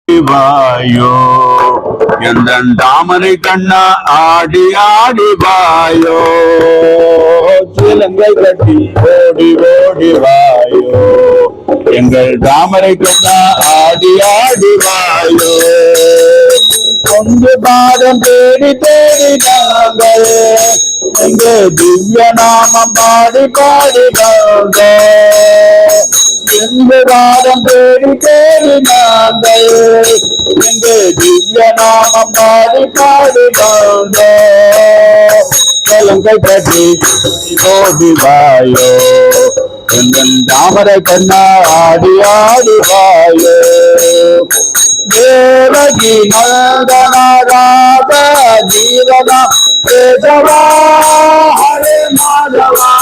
வாயோ எந்த தாமரை கண்ணா ஆடி ஆடி வாயோ சிலங்கை கட்டி ஓடி ஓடி வாயோ எங்கள் தாமரை கண்ணா ஆடி ஆடி வாயோ கொஞ்ச பாதம் தேடி தேடி நாங்கள் எங்க திவ்ய நாமம் பாடி பாடி எங்க வாரம் தேடி தேடி நாங்கள் எங்க திவ்ய நாமம் பாடி பாடி கலங்கை கட்டி ஓடி வாயோ எங்கள் தாமரை கண்ணா ஆடி ஆடி வாயோ தேவகி நந்தனா ராதா ஜீவனா கேசவா ஹரே மாதவா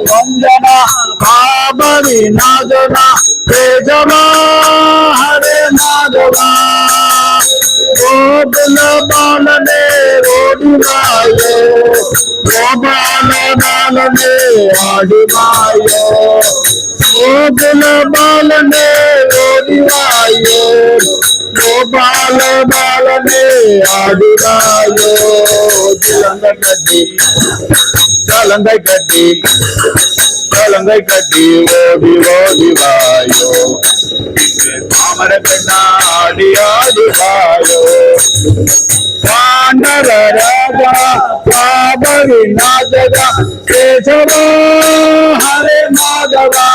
வந்தனா காபரி நாதனா கேசவா ஹரே மாதவா கோபல பாலனே ஓடிவாயோ கோபால பாலனே ஆடிவாயோ கோகுல பாலனே ஓடிவாயோ கோபால பாலனே ஆடிவாயோ சிலங்கை கட்டி கலங்கை கட்டி கலங்கை கட்டி ஓடி ஓடி வாயோ தாமர பெண்ணா ஆடி ஆடி வாயோ பாண்டர ராஜா காபரி நாதகா கேசவா ஹரே மாதவா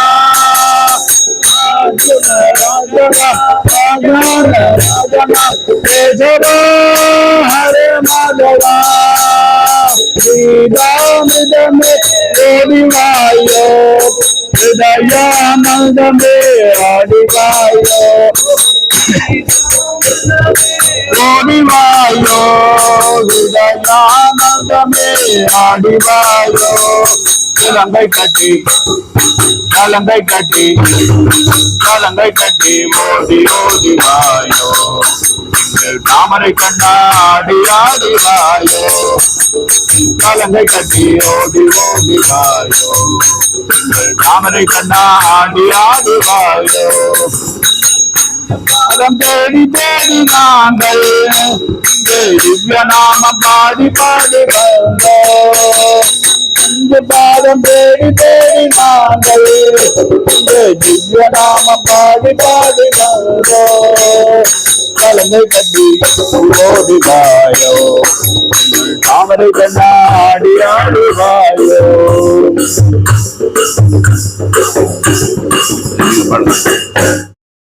ராஜனா கேசவா ஹரே மாதவா ஸ்ரீராமிதமே ஓடிவாயோ ஹிருதயானந்தமே ஆடிவாயோ ஓடிவாயோ ஹிருதயானந்தமே ஆடிவாயோ கலங்கை கட்டி கலங்கை கட்டி கலங்கை கட்டி ஓடி ஓடி வாயோ தாமரை கண்ணா ஆடி ஆடி வாயோ கலங்கை கட்டி ஓடி ஓடி வாயோ தாமரை கண்ணா ஆடி ஆடி வாயோ பதம் தேடி தேடி நாங்கள் திவ்ய நாம பாடி பாடி பாதம் தேடி தேடி நாங்கள் திவ்ய நாம பாடி பாடி கலங்கை கட்டி ஓடி வாயோ தாமரை கண்ணா ஆடி ஆடி வாயோ